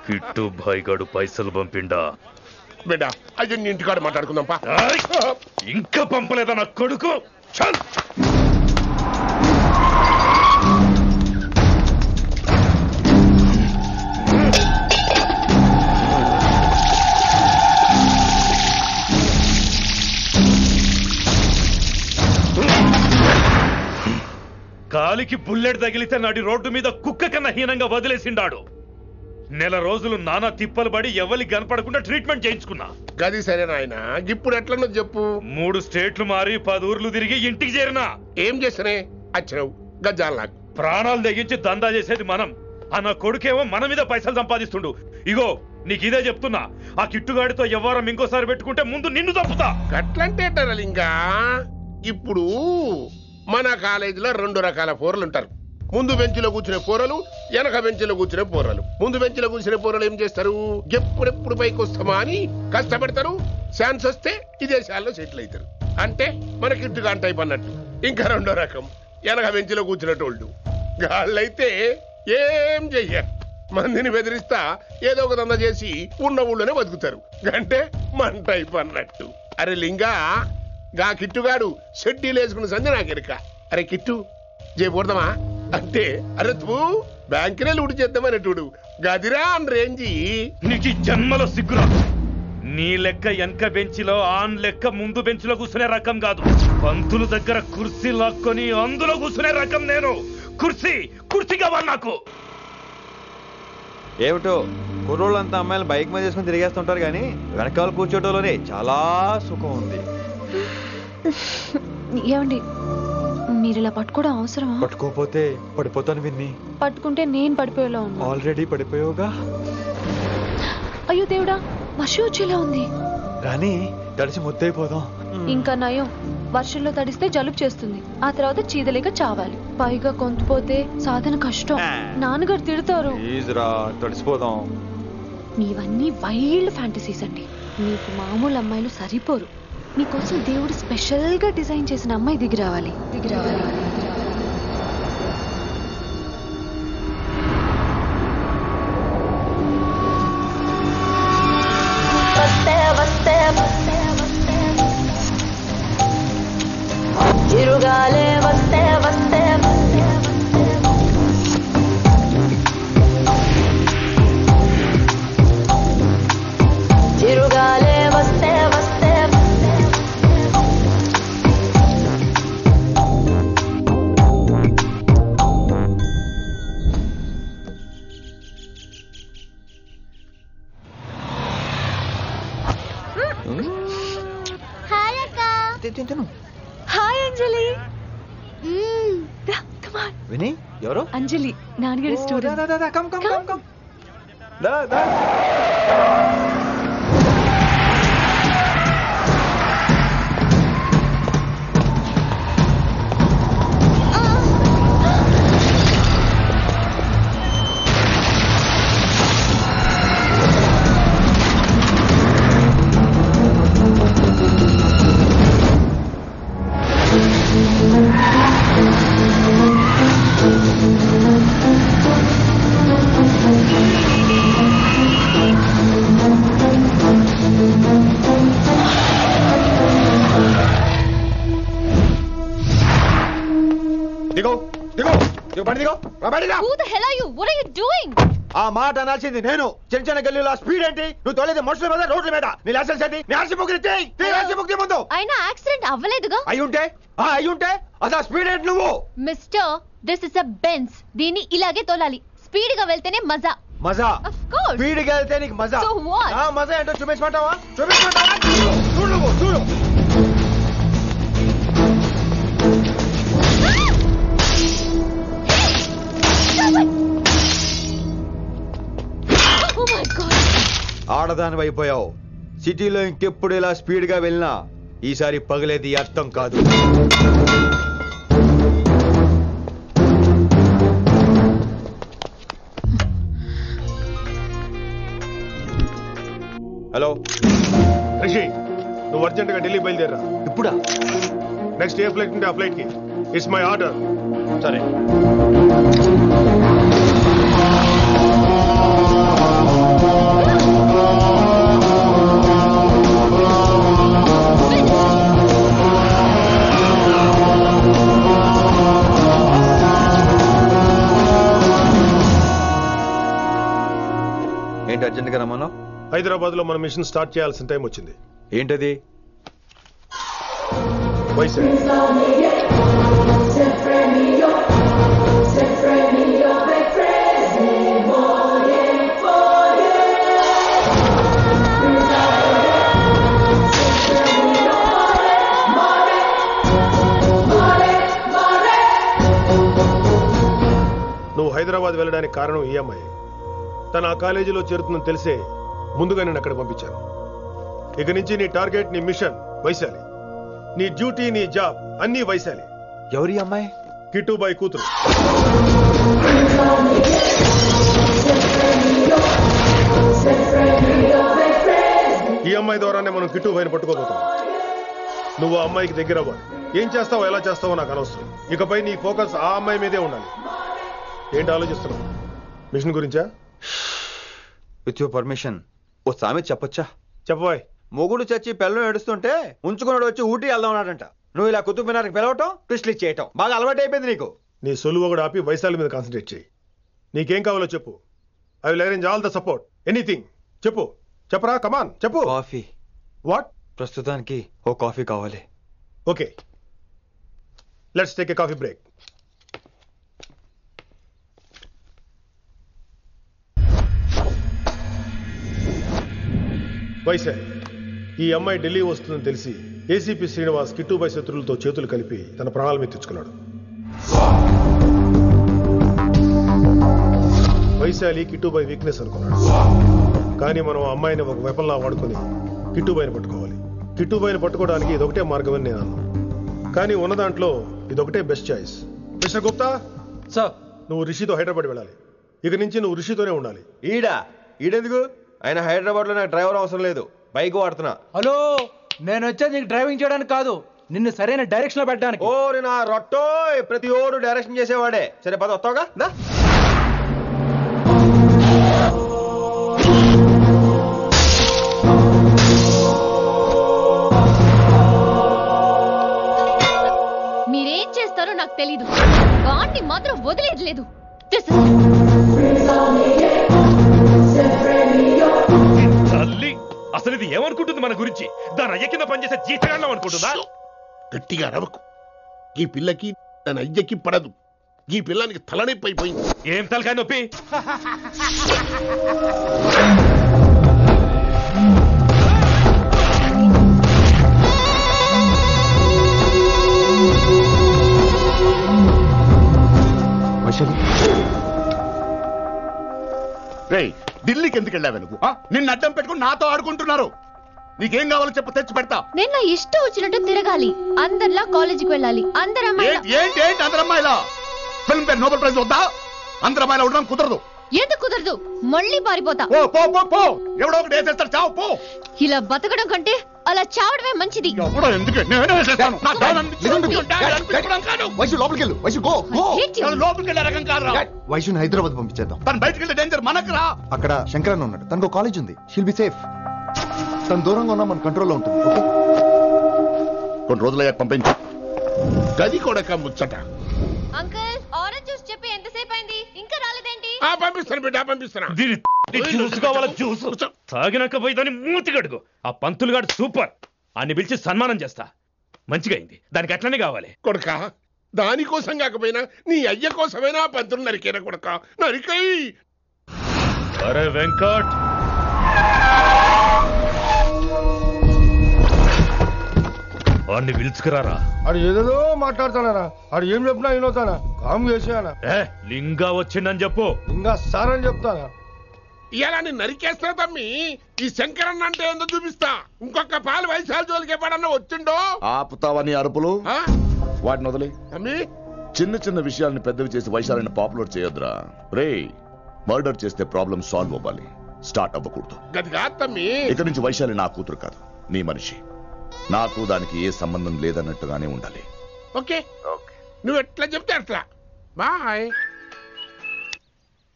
Kit భాయ్గాడు పైసలు పంపిండా? బిడ్డ అయ్యో ఇంటికాడ మాట్లాడుకుందాంపా. ఇంకా పంపలేదా నా కొడుకు? చల్ కాలికి బుల్లెట్ తగిలితే నాటి రోడ్డు మీద కుక్క కన్నా హీనంగా వదిలేసిండాడు. నెల రోజులు నానా తిప్పలు పడి ఎవరికి కనపడకుండా ట్రీట్మెంట్ చేయించుకున్నా. గది సరే నాయన, ఇప్పుడు ఎట్లనో చెప్పు. 3 స్టేట్లు మారి 10 ఊర్లు తిరిగి ఇంటికి చేరినా. ఏం చేస్తనే వచ్చినావు గజ్జాలు నాకు. ప్రాణాలు తెగించి దందా చేసేది మనం, అన్న కొడుకేమో మన మీద పైసలు సంపాదిస్తుండు. ఇగో నీకు ఇదే చెప్తున్నా, ఆ కిట్టుగాడితో ఎవరం ఇంకోసారి పెట్టుకుంటే ముందు నిన్ను తప్పుతా. గట్లంటే ఇంకా ఇప్పుడు మన కాలేజీలో 2 రకాల పోరలు ఉంటారు. ముందు బెంచ్లో కూర్చునే పోరలు, వెనక బెంచ్లో కూర్చునే పోరలు. ముందు బెంచ్లో కూర్చునే పోరలు ఏం చేస్తారు? ఎప్పుడెప్పుడు పైకి వస్తామా అని కష్టపడతారు. ఛాన్స్ వస్తే విదేశాల్లో సెటిల్ అవుతారు. అంటే మన కిట్టుగా టైప్ అన్నట్టు. ఇంకా 2వ రకం వెనక బెంచ్లో కూర్చునేటోళ్ళు. వాళ్ళైతే ఏం చెయ్యరు, మందిని బెదిరిస్తా ఏదో ఒక దంద చేసి ఉన్న ఊళ్ళోనే బతుకుతారు. అంటే మన టైప్ అన్నట్టు. అరే లింగా, గా కిట్టుగాడు షెడ్డీలు వేసుకున్న సంధి నాకెరక. అరే కిట్టు చేయకూడదామా అంటే, అరే తూ బ్యాంకునే లూడి చేద్దామనేటుడు గదిరా అని రేంజి. నీకు జన్మలో సిగ్గురా. నీ లెక్క వెనక బెంచిలో ఆన్ లెక్క ముందు బెంచ్లో కూర్చునే రకం కాదు. పంతుల దగ్గర కుర్చీ లాక్కొని అందులో కూర్చునే రకం నేను. కుర్చీ కావాలి నాకు. ఏమిటో కుర్రోళ్ళంతా అమ్మాయిలు బైక్ మీద చేసుకుని తిరిగేస్తుంటారు, కానీ వెనకాల కూర్చోటంలోనే చాలా సుఖం ఉంది. ఏమండి, మీరు ఇలా పట్టుకోవడం అవసరమా? పట్టుకోపోతే పడిపోతాను విన్ని. పట్టుకుంటే నేను పడిపోయేలా ఉన్నా. ఆల్రెడీ పడిపోయావుగా. అయ్యో దేవుడా, వర్షం వచ్చేలా ఉంది. రాని తడిసి ముద్దైపోదాం. ఇంకా నయం, వర్షంలో తడిస్తే జలుబు చేస్తుంది, ఆ తర్వాత చీదలేక చావాలి. పైగా కొంతపోతే సాధన కష్టం, నాన్నగారు తిడతారు. తడిసిపోదాం. మీవన్నీ వైల్డ్ ఫ్యాంటసీస్ అండి. మీకు మామూలు అమ్మాయిలు సరిపోరు. మీకోసం దేవుడు స్పెషల్ గా డిజైన్ చేసిన అమ్మాయి దిగి రావాలి. చిరుగాలే వస్తే వస్తే చిరుగాలే వస్తే వస్తే హాయ్ అక్క. హాయ్ అంజలి. విని ఎవరు? అంజలి, నాన్నగారి స్టూడెంట్. ఆ మాట అనాల్సింది నేను. చిన్న చిన్న గల్లీలో స్పీడ్ ఏంటి? నువ్వు తోలేది మనుషుల మీద, రోడ్ల మీద. నీ లైసెన్స్ ఏంటి? నీ ఆర్సీ బుక్ ముందు. అయినా యాక్సిడెంట్ అవ్వలేదుగా. అయ్యుంటే అసలు స్పీడ్ ఏంటి నువ్వు? Mister, this is a Benz. దీన్ని ఇలాగే తోలాలి. స్పీడ్ గా వెళ్తేనే మజా. Of course. స్పీడ్ గా వెళ్తే నీకు మజా. So what? ఆ మజా ఏంటో చూపించమంటావా? చూడు. Oh my God. ఆడదాని అయిపోయావు. సిటీలో ఇంకెప్పుడు ఇలా స్పీడ్ గా వెళ్ళినా ఈసారి పగిలేది అర్థం కాదు. హలో రిషి, నువ్వు అర్జెంట్ గా ఢిల్లీ బయలుదేరా. ఇప్పుడా? నెక్స్ట్ ఏ ఫ్లైట్ ఉంటే ఆ ఫ్లైట్ కి. It's my order. సరే. ఎక్కడికి రమ్మను? హైదరాబాద్ లో మన మిషన్ స్టార్ట్ చేయాల్సిన టైం వచ్చింది. ఏంటది? వైజాగ్. నువ్వు హైదరాబాద్ వెళ్ళడానికి కారణం ఈ అమ్మాయి. తను ఆ కాలేజీలో చేరుతుందని తెలిసే ముందుగా నేను అక్కడ పంపించాను. ఇక నుంచి నీ టార్గెట్, నీ మిషన్ వైశాలి. నీ డ్యూటీ, నీ జాబ్ అన్నీ వైశాలి. ఎవరి అమ్మాయి? కిట్టుబాయి కూతురు. ఈ అమ్మాయి ద్వారానే మనం కిట్టుబాయిని పట్టుకోబోతున్నాం. నువ్వు ఆ అమ్మాయికి దగ్గర అవ్వాలి. ఏం చేస్తావో ఎలా చేస్తావో నాకు అనవసరం. ఇకపై నీ ఫోకస్ ఆ అమ్మాయి మీదే ఉండాలి. ఏంటి ఆలోచిస్తున్నావు? మిషన్ గురించా? విత్ యువర్ పర్మిషన్ ఓ సామెత చెప్పొచ్చా? చెప్పబాయ్. మొగుడు చచ్చి పిల్లలు ఏడుస్తుంటే ఉంచుకున్నాడు వచ్చి ఊటీ వెళ్దాం అన్నాడంట. నువ్వు ఇలా కుతుబ్ మినార్కి పిలవటం, ట్విస్ట్లు చేయటం బాగా అలవాటు అయిపోయింది నీకు. నీ సొలువు కూడా ఆపి వైశాలి మీద కాన్సన్ట్రేట్ చేయి. నీకేం కావాలో చెప్పు. I will arrange all the support. Anything చెప్పు. చెప్పరా, కమాన్ చెప్పు. కాఫీ. వాట్? ప్రస్తుతానికి ఓ కాఫీ కావాలి. Okay, let's take a coffee break. Vaishali, ఈ అమ్మాయి ఢిల్లీ వస్తుందని తెలిసి ఏసీపీ శ్రీనివాస్ కిట్టుబాయి శత్రులతో చేతులు కలిపి తన ప్రాణాల మీద తెచ్చుకున్నాడు. వైశాలి కిట్టుబాయి వీక్నెస్ అనుకున్నాడు. కానీ మనం ఆ అమ్మాయిని ఒక వెపన్లా వాడుకొని కిట్టుబాయిని పట్టుకోవాలి. కిట్టుబాయిని పట్టుకోవడానికి ఇదొకటే మార్గం అని నేను అన్నాను. కానీ ఉన్న దాంట్లో ఇదొకటే best choice. Mister Gupta sir, నువ్వు రిషితో హైదరాబాద్ వెళ్ళాలి. ఇక నుంచి నువ్వు రిషితోనే ఉండాలి. ఈడెందుకు? ఆయన హైదరాబాద్ లో నాకు డ్రైవర్ అవసరం లేదు, బైక్ వాడుతున్నా. హలో, నేను వచ్చేది నీకు డ్రైవింగ్ చేయడానికి కాదు, నిన్ను సరైన డైరెక్షన్ లో పెట్టడానికి. ఓ నా రొట్టో, ప్రతి ఓడు డైరెక్షన్ చేసేవాడే. సరే పద, వస్తావుగా? మీరేం చేస్తారో నాకు తెలీదు, వాడిని మాత్రం వదిలేదు లేదు. తల్లి, అసలు ఇది ఏమనుకుంటుంది మన గురించి? దాని అయ్య కింద పనిచేసే జీతగాళ్ళం అనుకుంటుందా? గట్టిగా అరవకు. ఈ పిల్లకి తన అయ్యకి పడదు. ఈ పిల్లానికి తలనొప్పి అయిపోయింది. ఏం తలకాయ నొప్పి? ఢిల్లీకి ఎందుకు వెళ్ళావు నువ్వు? నిన్ను అడ్డం పెట్టుకుని నాతో ఆడుకుంటున్నారు. నీకేం కావాలో చెప్పు, తెచ్చి పెడతా. నేను నా ఇష్టం వచ్చినట్టు తిరగాలి, అందరిలా కాలేజీకి వెళ్ళాలి. అందరు ఏంటి అందరు అమ్మాయిలా? ఫిల్మ్ పేరు నోబెల్ ప్రైజ్ వద్దా? అందరు అమ్మాయిలా ఉండడం కుదరదు. ఎందుకు కుదరదు? మళ్ళీ పారిపోతా. ఎవడో ఒకటి వేసేస్తాడు, చావు పో. ఇలా బతకడం కంటే అలా చావడమే మంచిది. వైశుని హైదరాబాద్ పంపించేద్దాం. తను బయటకు వెళ్ళే డేంజర్ మనకు రా. అక్కడ శంకరన్న ఉన్నాడు, తనకు కాలేజ్ ఉంది. She'll be safe. తను దూరంగా ఉన్నా మన కంట్రోల్లో ఉంటుంది. కొన్ని రోజులయ్యాక పంపించు. గది కొడక ముచ్చట. అంకుల్, ఆరెంజ్ జ్యూస్ చెప్పి ఎంతసేపు అయింది, ఇంకా రాలేదేంటి? పంపిస్తాను బిడ్డ, పంపిస్తాను. జ్యూస్ కావాలా? జ్యూస్ తాగినాక పోయి దాన్ని మూతి గడుగు. ఆ పంతులుగాడు సూపర్, అన్ని పిలిచి సన్మానం చేస్తా. మంచిగా అయింది, దానికి అట్లనే కావాలి. కొడక, దానికోసం కాకపోయినా నీ అయ్య కోసమైనా పంతులు నరికేనా కొడక, నరికై. అరే వెంకట్, వాడిని పిలుచుకురారా. అది ఏదేదో మాట్లాడతానా? అది ఏం చెప్పినా వినవుతానా? కామ్ చేసానా? లింగా వచ్చిందని చెప్పు. ఇంకా సార్ అని చెప్తానా? ఇలా నేను నరికేస్తా తమ్మి. ఈ శంకరన్న అంటే ఏందో చూపిస్తా. ఇంకొక పాలు వైశాలి జోలికి ఎప్పుడన్నా వచ్చిండో ఆపుతావని అరుపులు. వాటిని వదిలే తమ్మి. చిన్న చిన్న విషయాలను పెద్దవి చేసి వైశాలిని పాపులర్ చేయొద్దురా. రే, మర్డర్ చేస్తే ప్రాబ్లం సాల్వ్ అవ్వాలి, స్టార్ట్ అవ్వకూడదు. గది కాదు తమ్మి. ఇక నుంచి వైశాలి నా కూతురు కాదు, నీ మనిషి. నాకు దానికి ఏ సంబంధం లేదన్నట్టుగానే ఉండాలి. ఓకే, నువ్వు ఎట్లా చెప్తే అట్లా. బాయ్.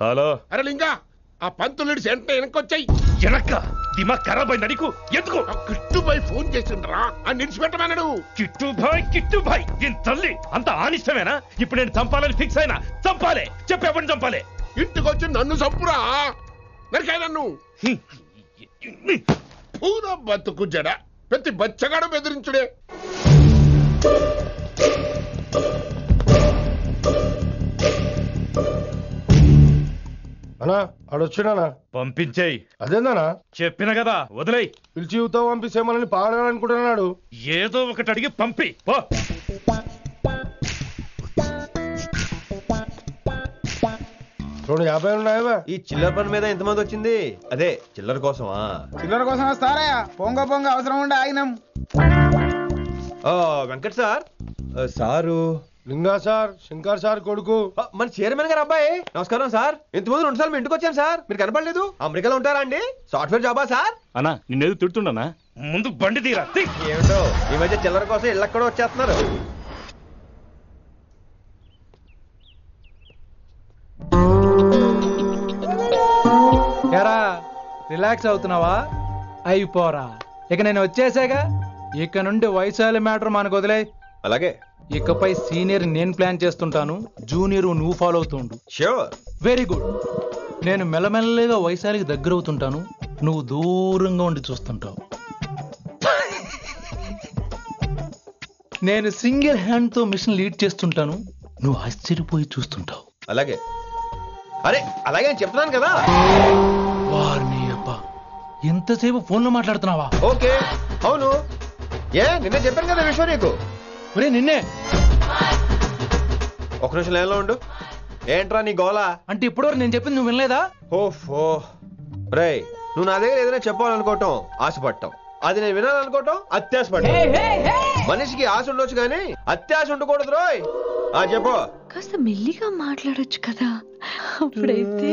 హలో. అరే లింగా, ఆ పంతులుడి సెంటర్ వెనకొచ్చాయి. వెనక్క దిమాగ్ ఖరాబ్ అయింది నీకు. ఎందుకు? కిట్టుబాయ్ ఫోన్ చేసిండ్రా, అని నిడిచిపెట్టమన్నాడు. కిట్టుబాయ్ దీని తల్లి అంత ఆనిష్టమేనా? ఇప్పుడు నేను చంపాలని ఫిక్స్ అయినా. చంపాలే, చెప్పేపని చంపాలే. ఇంటికొచ్చి నన్ను చంపురా. నరికాయ నన్ను పూర బతుకు జడ ప్రతి బచ్చగాడు బెదిరించుడే. అన్నా ఆడొచ్చినా పంపించేయి. అదేందనా చెప్పిన కదా వదిలేయ్. పిలిచి యువత పంపిస్తే మనల్ని పాడాలనుకుంటున్నాడు. ఏదో ఒకటి అడిగి పంపి పో. రెండు 50 ఉన్నాయా? ఈ చిల్లర పని మీద ఎంతమంది వచ్చింది? అదే చిల్లర కోసమా? చిల్లర కోసం వస్తారా? పొంగ అవసరం ఉండే ఆగినాం. వెంకట్ సార్ సారు లింగా సార్, శంకర్ సార్ కొడుకు, మన చైర్మన్ గారు అబ్బాయి. నమస్కారం సార్. ఇంతకుముందు 2 సార్లు మీ ఇంటికి వచ్చాను సార్, మీరు కనపడలేదు. అమెరికాలో ఉంటారా అండి? సాఫ్ట్వేర్ జాబా సార్? అన్నా నిన్నేది తిడుతుండనా? ముందు బండి తీరా. ఏమిటో ఈ మధ్య చిల్లర కోసం ఇళ్ళక్కడ వచ్చేస్తున్నారు. ఎరా రిలాక్స్ అవుతున్నావా? అయిపోరా, ఇక నేను వచ్చేసాగా. ఇక నుండి వైశాలి మ్యాటర్ మనకు వదిలే. అలాగే. ఇకపై సీనియర్ నేను ప్లాన్ చేస్తుంటాను, జూనియర్ నువ్వు ఫాలో అవుతుండు. ష్యూర్. Very good. నేను మెల్లమెల్లగా వైశాలికి దగ్గర అవుతుంటాను, నువ్వు దూరంగా ఉండి చూస్తుంటావు. నేను సింగిల్ హ్యాండ్ తో మిషన్ లీడ్ చేస్తుంటాను, నువ్వు ఆశ్చర్యపోయి చూస్తుంటావు. అలాగే. అరే అలాగే నేను చెప్తున్నాను కదా. వారిని అబ్బా, ఎంతసేపు ఫోన్ లో మాట్లాడుతున్నావా? ఓకే అవును. నిన్నే చెప్పాను కదా విషయం నీకు. నిన్నే. ఒక నిమిషం లైన్లో ఉండు. ఏంట్రా నీ గోలా? అంటే ఇప్పటివరకు నేను చెప్పింది నువ్వు వినలేదా? ఓఫో రే, నువ్వు నా దగ్గర ఏదైనా చెప్పాలనుకోవటం ఆశపడటం, అది నేను వినాలనుకోవటం అత్యాశపడటం. మనిషికి ఆశ ఉండొచ్చు కానీ అత్యాశ ఉండకూడదు రోయ్. చెప్పు. కాస్త మెల్లిగా మాట్లాడొచ్చు కదా. అప్పుడైతే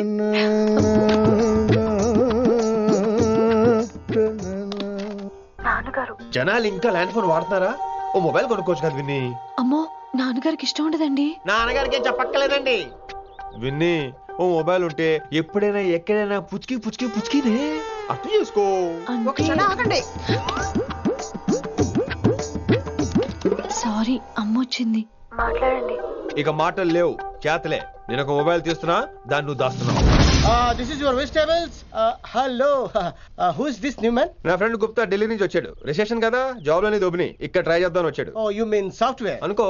జనాలు ఇంకా ల్యాండ్ ఫోన్ వాడుతున్నారా? ఓ మొబైల్ కొనుక్కోవచ్చు కదా విన్ని. అమ్మో, నాన్నగారికి ఇష్టం ఉండదండి. నాన్నగారికి ఏం చెప్పక్కర్లేదండి. విన్ని, ఓ మొబైల్ ఉంటే ఎప్పుడైనా ఎక్కడైనా పుచ్చుకినే అర్థం చేసుకో. సారీ, అమ్మ వచ్చింది. మాట్లాడండి. ఇక మాటలు లేవు, చేతలే. నేను ఒక మొబైల్ తీస్తున్నా, దాన్ని నువ్వు దాస్తున్నావు. This is your vegetables. Hello. Who is this new man? నా ఫ్రెండ్ గుప్తా ఢిల్లీ నుంచి వచ్చాడు. రిసెప్షన్ కదా, జాబ్ లోని దొబ్బిని ఇక్కడ ట్రై చేద్దామని వచ్చాడు. Oh, you mean software? అనుకో.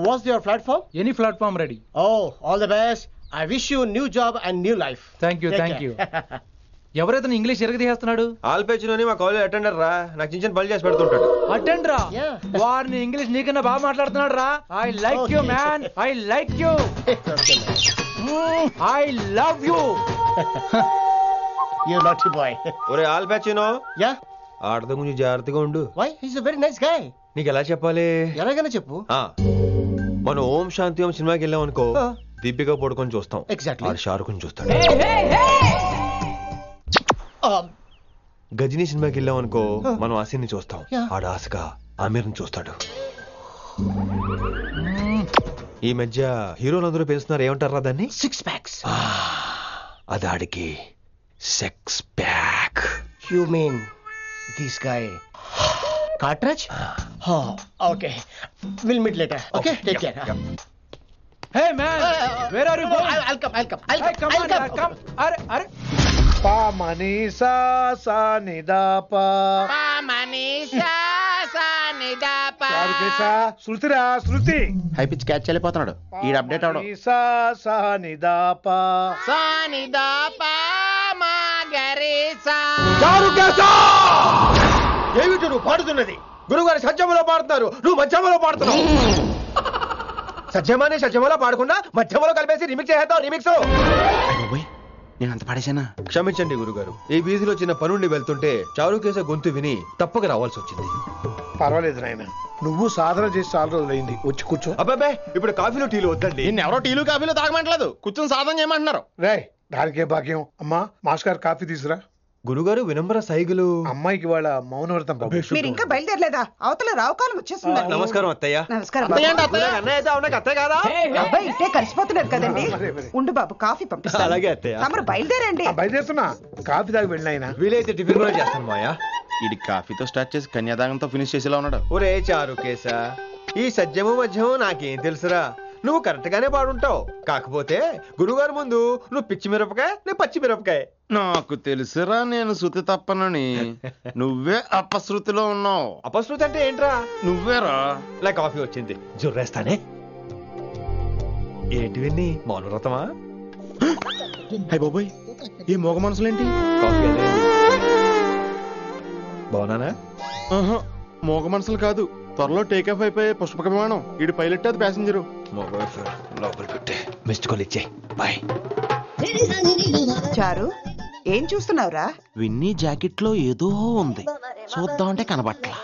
What's your platform? Any platform ready. Oh, all the best. I wish you new job and new life. Thank you. ఎవరైతే ఇంగ్లీష్ ఎరగదీస్తున్నాడు? ఆల్పేచినోని మా కాలేజ్ అటెండర్ రా, నాకు చిన్న చిన్న పనులు చేసి పెడుతుంటాడు. అటెండరా? వారిని ఇంగ్లీష్ నీకన్నా బాగా మాట్లాడుతున్నాడు రా. I like you man, I like you, I love you. You naughty boy. ఒరే ఆల్పేచినో. Yeah. ఆడద గురించి జాగ్రత్తగా ఉండు. Why? He's a very nice guy. నీకు ఎలా చెప్పాలి? ఎలాగైనా చెప్పు. మనం ఓం శాంతి ఓం సినిమాకి వెళ్ళాం అనుకో, దీపిక పడుకొని చూస్తాం. Exactly. షారుఖ్ చూస్తాడు. గజనీ సినిమాకి వెళ్ళాం అనుకో, మనం ఆసిని చూస్తాం. ఆడ ఆశగా ఆమీర్ చూస్తాడు. ఈ మధ్య హీరోలందరూ పెంచుతున్నారు, ఏమంటారా దాన్ని? 6 packs. అది ఆడికి sex pack. You mean this guy Cartridge? Okay. We'll meet later. Okay? Take care. Hey man, where are you going? I'll come. Hey, come. Are. Pa manisa sa nidapa. Pa manisa sa nidapa. Sarukesa, శృతి. High pitch catch చేయలేకపోతున్నాడు. ఈ update అవడం. Manisa sa nidapa. Sa nidapa ma garisa. చారుకేశా! ఏమిటి నువ్వు పాడుతున్నది? గురుగారు సత్యములో పాడుతున్నారు, నువ్వు మధ్యమలో పాడుతున్నావు. సత్యమలో పాడకుండా మధ్యమలో కలిపేసి రిమిక్స్ చేస్తావు. రిమిక్స్ నేను అంత పాడేశానా? క్షమించండి గురుగారు, ఈ వీధిలో చిన్న పనుండి వెళ్తుంటే చారుకేశ గొంతు విని తప్పక రావాల్సి వచ్చింది. పర్వాలేదు నాయన, నువ్వు సాధన చేసి చాలా రోజులైంది. వచ్చి కూర్చో. అబ్బాబే, ఇప్పుడు కాఫీలో టీలు వద్దండి. ఎవరో టీలు కాఫీలు తాగమంటలేదు, కూర్చొని సాధన చేయమంటున్నారు. రే, దానికే భాగ్యం. అమ్మా, మాస్టర్ గారు కాఫీ తీసురా. గురుగారు వినమ్ర సైగులు. అమ్మాయికి వాళ్ళ మౌనవ్రతం. మీరు ఇంకా బయలుదేరలేదా? అవతల రావుకాలం వచ్చేస్తుంది. నమస్కారం అత్తయ్య. నమస్కారం. అత్తయ్య కదా, అబ్బాయి ఇట్టే కలిసిపోతున్నారు కదండి. ఉండు బాబు, కాఫీ పంపిస్తాను. అలాగే అత్తయ్య. తమరు బయలుదేరండి. బయలుదేరుతున్నా, కాఫీ తాగి వెళ్ళినాయన. వీలైతే టిఫిన్ కూడా చేస్తాను మాయా. ఇది కాఫీతో స్టార్ట్ చేసి కన్యాదానంతో ఫినిష్ చేసేలా ఉన్నాడు. ఒరే చారుకేశ, ఈ సత్యము మధ్యము నాకేం తెలుసురా? నువ్వు కరెక్ట్ గానే పాడుంటావు. కాకపోతే గురుగారి ముందు నువ్వు పిచ్చి మిరపకాయ, నేను పచ్చి మిరపకాయ. నాకు తెలుసురా నేను శృతి తప్పనని. నువ్వే అపశృతిలో ఉన్నావు. అపశృతి అంటే ఏంట్రా? నువ్వేరా. నా కాఫీ వచ్చింది, జుర్రేస్తానే. ఏంటి విన్ని మౌనవ్రతమా? హై బాబోయ్, ఈ మోగ మనసులేంటి? కాఫీ అదే. బాగున్నానా? మోగ మనసులు కాదు, త్వరలో టేక్ ఆఫ్ అయిపోయే పుష్పక విమానం. ఈడు పైలట్, అది ప్యాసింజరు. లోపల పెట్టే మిస్డ్ కాల్ ఇచ్చే. బాయ్. చారు ఏం చూస్తున్నావురా? విన్నీ జాకెట్ లో ఏదో ఉంది, చూద్దామంటే కనబట్లా.